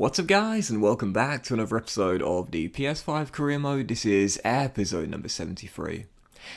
What's up guys, and welcome back to another episode of the PS5 career mode. This is episode number 73.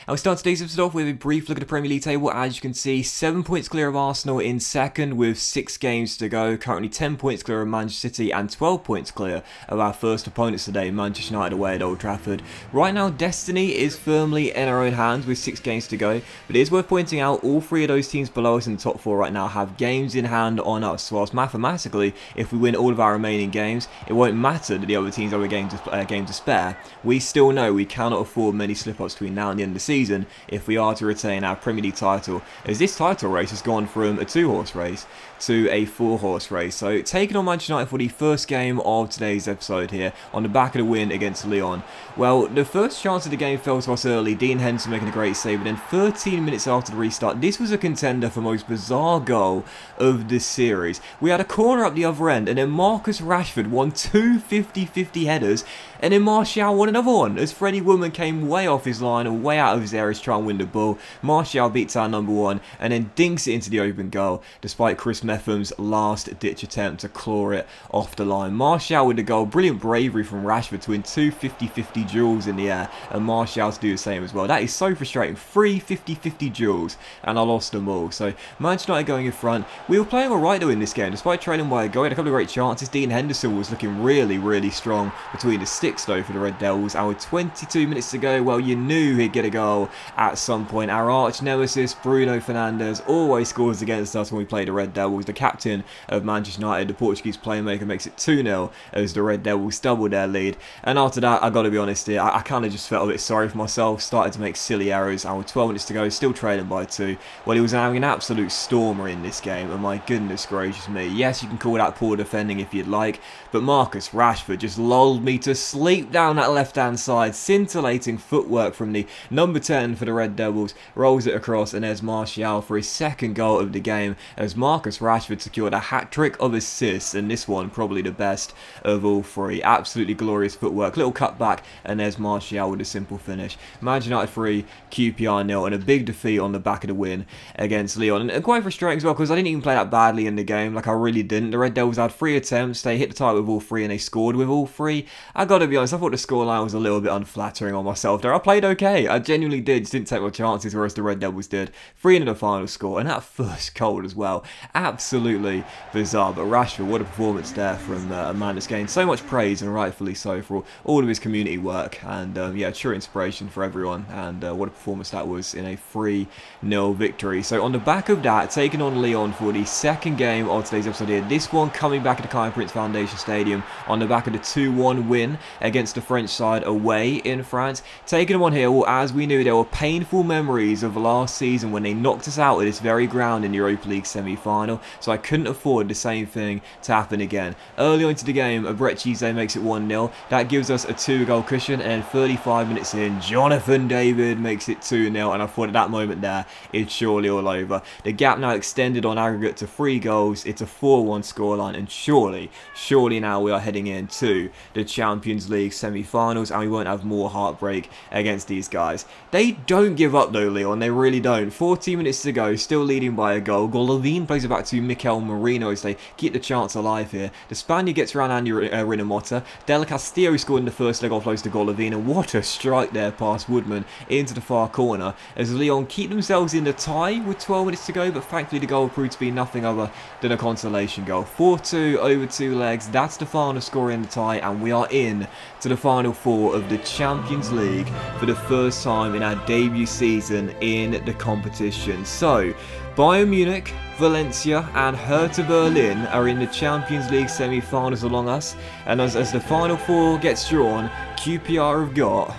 And we start today's episode off with a brief look at the Premier League table. As you can see, 7 points clear of Arsenal in second with 6 games to go. Currently 10 points clear of Manchester City and 12 points clear of our first opponents today, Manchester United away at Old Trafford. Right now, destiny is firmly in our own hands with 6 games to go. But it is worth pointing out all 3 of those teams below us in the top 4 right now have games in hand on us. So whilst mathematically, if we win all of our remaining games, it won't matter that the other teams have a game to spare. We still know we cannot afford many slip-ups between now and the end of the season if we are to retain our Premier League title, as this title race has gone from a 2-horse race to a 4-horse race. So taking on Manchester United for the first game of today's episode here on the back of the win against Lyon. Well, the first chance of the game fell to us early, Dean Henderson making a great save, but then 13 minutes after the restart, this was a contender for most bizarre goal of the series. We had a corner up the other end, and then Marcus Rashford won 2 50-50 headers, and then Martial won another one as Freddie Woodman came way off his line and way out of his area to try and win the ball. Martial beats our number one and then dinks it into the open goal despite Chris Metham's last ditch attempt to claw it off the line. Martial with the goal, brilliant bravery from Rashford to win 2 50-50 duels in the air, and Martial to do the same as well. That is so frustrating, 3 50-50 duels and I lost them all. So Manchester United going in front. We were playing alright though in this game despite trailing by a goal. We had a couple of great chances. Dean Henderson was looking really strong between the sticks though for the Red Devils, and with 22 minutes to go, well, you knew he'd get a goal at some point. Our arch nemesis Bruno Fernandes always scores against us when we play the Red Devils. The captain of Manchester United, the Portuguese playmaker, makes it 2-0 as the Red Devils double their lead. And after that, I gotta be honest here, I kind of just felt a bit sorry for myself, started to make silly errors, and with 12 minutes to go, still trailing by 2. Well, he was having an absolute stormer in this game, and my goodness gracious me. Yes, you can call that poor defending if you'd like, but Marcus Rashford just lulled me to sleep down that left-hand side. Scintillating footwork from the number 10 for the Red Devils, rolls it across, and there's Martial for his second goal of the game as Marcus Rashford secured a hat-trick of assists, and this one probably the best of all 3. Absolutely glorious footwork, little cutback, and there's Martial with a simple finish. Manchester United 3, QPR 0, and a big defeat on the back of the win against Lyon. And quite frustrating as well, because I didn't even play that badly in the game, like I really didn't. The Red Devils had 3 attempts, they hit the target with all 3, and they scored with all 3. I gotta be honest, I thought the scoreline was a little bit unflattering on myself there. I played okay, I genuinely did, just didn't take my chances, whereas the Red Devils did. 3 in the final score, and that first goal as well, absolutely bizarre. But Rashford, what a performance there from a man that's gained so much praise, and rightfully so, for all of his community work, and yeah, true inspiration for everyone, and what a performance that was in a 3-0 victory. So on the back of that, taking on Lyon for the second game of today's episode here, this one coming back at the Kai Prince Foundation Stadium on the back of the 2-1 win against the French side away in France. Taking them on here, well, as we knew, there were painful memories of last season when they knocked us out at this very ground in the Europa League semi-final, so I couldn't afford the same thing to happen again. Early on into the game, Abrechize makes it 1-0. That gives us a 2-goal cushion, and then 35 minutes in, Jonathan David makes it 2-0, and I thought at that moment there, it's surely all over. The gap now extended on aggregate to 3 goals. It's a 4-1 scoreline, and surely now we are heading into the Champions League semi-finals, and we won't have more heartbreak against these guys. They don't give up though, Lyon, they really don't. 14 minutes to go, still leading by a goal. Golovin plays it back to Mikel Merino as they keep the chance alive here. The Spaniard gets around Andy Rinomota. Del Castillo scored in the first leg offloads to Golovin, and what a strike there past Woodman into the far corner as Lyon keep themselves in the tie with 12 minutes to go, but thankfully the goal proved to be nothing other than a consolation goal. 4-2 over 2 legs, that's the final score in the tie, and we are in to the final 4 of the Champions League for the first time in our debut season in the competition. So Bayern Munich, Valencia and Hertha Berlin are in the Champions League semi-finals along us, and as the final 4 gets drawn, QPR have got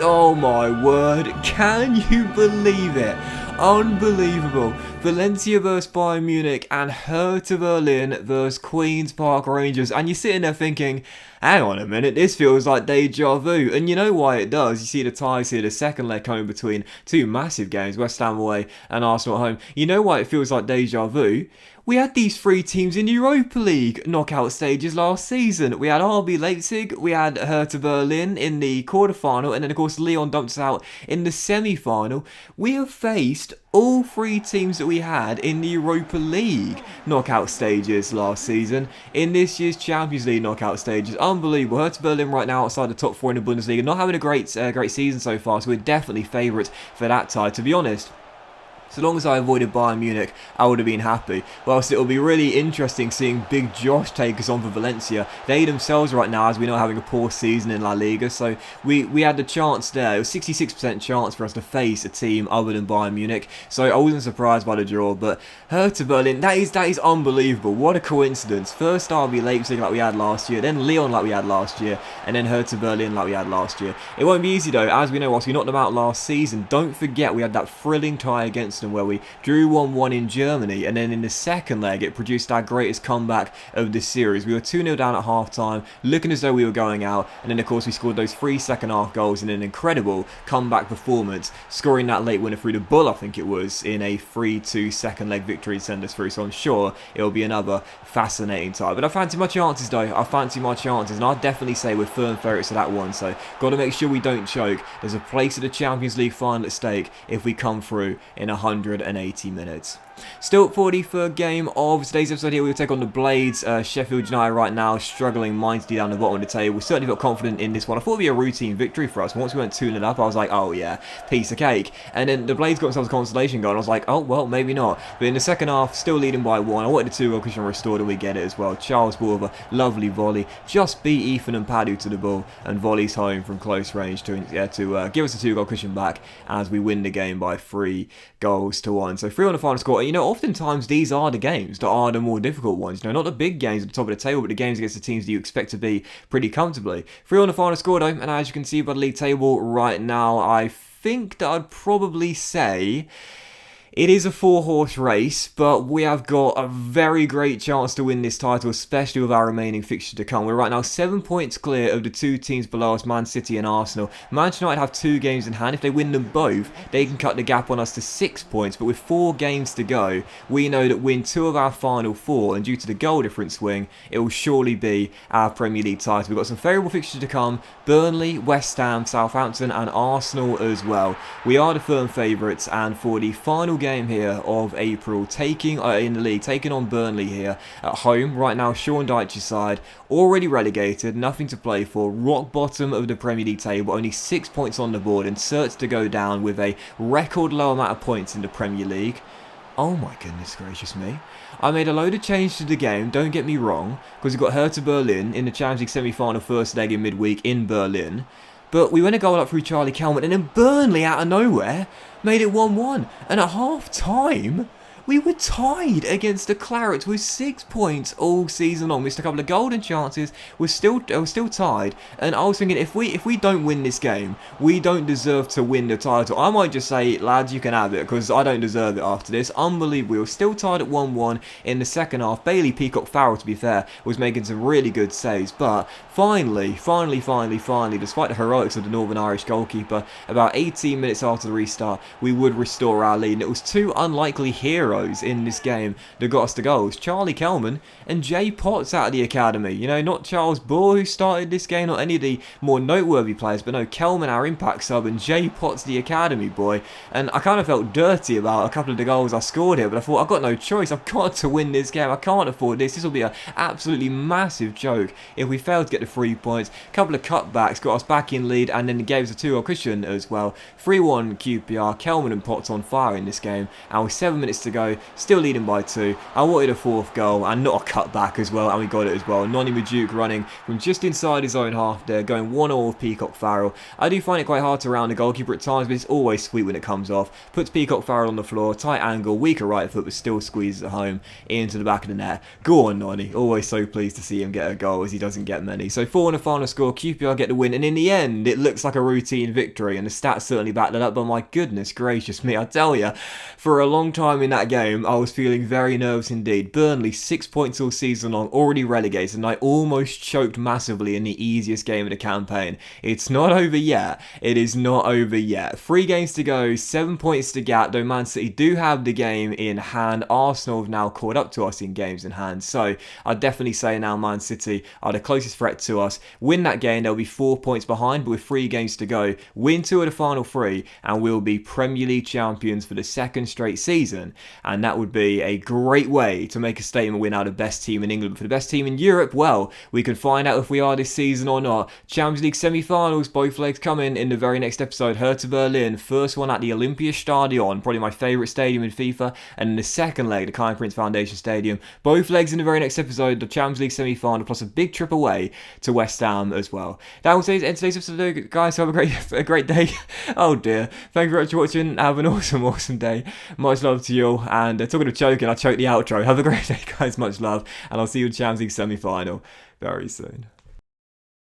oh my word, can you believe it? Unbelievable. Valencia versus Bayern Munich and Hertha Berlin versus Queen's Park Rangers. And you're sitting there thinking, hang on a minute, this feels like deja vu. And you know why it does. You see the ties here, the second leg coming between 2 massive games, West Ham away and Arsenal at home. You know why it feels like deja vu? We had these 3 teams in Europa League knockout stages last season. We had RB Leipzig, we had Hertha Berlin in the quarterfinal, and then of course Lyon dumped us out in the semi-final. We have faced all three teams that we had in the Europa League knockout stages last season in this year's Champions League knockout stages. Unbelievable. Hertha Berlin right now outside the top four in the Bundesliga, not having a great season so far, so we're definitely favourites for that tie. To be honest, so long as I avoided Bayern Munich, I would have been happy. Whilst it'll be really interesting seeing Big Josh take us on for Valencia. They themselves right now, as we know, are having a poor season in La Liga. So we had the chance there. It was 66% chance for us to face a team other than Bayern Munich. So I wasn't surprised by the draw. But Hertha Berlin, that is unbelievable. What a coincidence. First RB Leipzig like we had last year, then Lyon like we had last year, and then Hertha Berlin like we had last year. It won't be easy though. As we know, whilst we knocked them out last season, don't forget we had that thrilling tie against where we drew 1-1 in Germany, and then in the second leg it produced our greatest comeback of this series. We were 2-0 down at half time, looking as though we were going out, and then of course we scored those 3 second half goals in an incredible comeback performance, scoring that late winner through the Bull, I think it was, in a 3-2 second leg victory to send us through. So I'm sure it'll be another fascinating tie. But I fancy my chances though, and I'd definitely say we're firm favourites to that one, so got to make sure we don't choke. There's a place at the Champions League final at stake if we come through in 180 minutes. Still 43rd game of today's episode here. We'll take on the Blades. Sheffield United right now struggling mightily down the bottom of the table. We certainly felt confident in this one. I thought it would be a routine victory for us. Once we went 2-0 up, I was like, oh yeah, piece of cake. And then the Blades got themselves a consolation goal, and I was like, oh well, maybe not. But in the second half, still leading by 1. I wanted a 2-goal cushion restored, and we get it as well. Charles Borba, lovely volley, just beat Ethan and Padu to the ball, and volleys home from close range to give us a 2-goal cushion back as we win the game by 3-1. So 3 on the final score. You know, oftentimes these are the games that are the more difficult ones. You know, not the big games at the top of the table, but the games against the teams that you expect to be pretty comfortably. 3 on the final score though, and as you can see by the league table right now, I think that I'd probably say it is a 4-horse race, but we have got a very great chance to win this title, especially with our remaining fixtures to come. We're right now 7 points clear of the 2 teams below us, Man City and Arsenal. Manchester United have 2 games in hand. If they win them both, they can cut the gap on us to 6 points, but with 4 games to go, we know that win 2 of our final 4, and due to the goal difference swing, it will surely be our Premier League title. We've got some favourable fixtures to come: Burnley, West Ham, Southampton and Arsenal as well. We are the firm favourites, and for the final game here of April, taking in the league, taking on Burnley here at home. Right now, Sean Dyche's side already relegated, nothing to play for, rock bottom of the Premier League table, only 6 points on the board, and certs to go down with a record low amount of points in the Premier League. Oh my goodness gracious me. I made a load of change to the game, don't get me wrong, because we've got Hertha Berlin in the Champions League semi-final first leg in midweek in Berlin. But we went a goal up through Charlie Kelman, and then Burnley out of nowhere made it 1-1. And at half time, we were tied against the Clarets with 6 points all season long. Missed a couple of golden chances. We're still tied. And I was thinking, if we don't win this game, we don't deserve to win the title. I might just say, lads, you can have it, because I don't deserve it after this. Unbelievable. We were still tied at 1-1 in the second half. Bailey Peacock Farrell, to be fair, was making some really good saves. But finally, despite the heroics of the Northern Irish goalkeeper, about 18 minutes after the restart, we would restore our lead. And it was 2 unlikely heroes in this game that got us the goals: Charlie Kelman and Jay Potts out of the academy. You know, not Charles Bohr, who started this game, not any of the more noteworthy players, but no, Kelman, our impact sub, and Jay Potts, the academy boy. And I kind of felt dirty about a couple of the goals I scored here, but I thought, I've got no choice, I've got to win this game, I can't afford this. This will be an absolutely massive joke if we fail to get the 3 points. A couple of cutbacks got us back in lead, and then it gave us a 2-goal cushion as well. 3-1 QPR, Kelman and Potts on fire in this game, and with 7 minutes to go, still leading by 2. I wanted a 4th goal, and not a cutback as well, and we got it as well. Noni Majuk running from just inside his own half there, going 1-0 with Peacock Farrell. I do find it quite hard to round the goalkeeper at times, but it's always sweet when it comes off. Puts Peacock Farrell on the floor, tight angle, weaker right foot, but still squeezes it home into the back of the net. Go on, Noni. Always so pleased to see him get a goal, as he doesn't get many. So 4 on the final score, QPR get the win, and in the end, it looks like a routine victory, and the stats certainly back that up, but my goodness gracious me, I tell you, for a long time in that that game, I was feeling very nervous indeed. Burnley, 6 points all season long, already relegated, and I almost choked massively in the easiest game of the campaign. It's not over yet. It is not over yet. 3 games to go, 7 points to gap, though Man City do have the game in hand. Arsenal have now caught up to us in games in hand, so I'd definitely say now Man City are the closest threat to us. Win that game, they'll be 4 points behind, but with 3 games to go, win 2 of the final 3, and we'll be Premier League champions for the 2nd straight season, and that would be a great way to make a statement. We're now the best team in England. For the best team in Europe, well, we can find out if we are this season or not. Champions League semi-finals, both legs coming in the very next episode. Hertha Berlin, first one at the Olympiastadion, probably my favourite stadium in FIFA, and in the second leg, the Kai Prince Foundation Stadium. Both legs in the very next episode, the Champions League semi-final, plus a big trip away to West Ham as well. That will end today's episode, guys. Have a great day. Oh dear. Thank you very much for watching. Have an awesome day. Much love to you all. And talking of choking, I choked the outro. Have a great day, guys. Much love. And I'll see you in the Champions League semi-final very soon.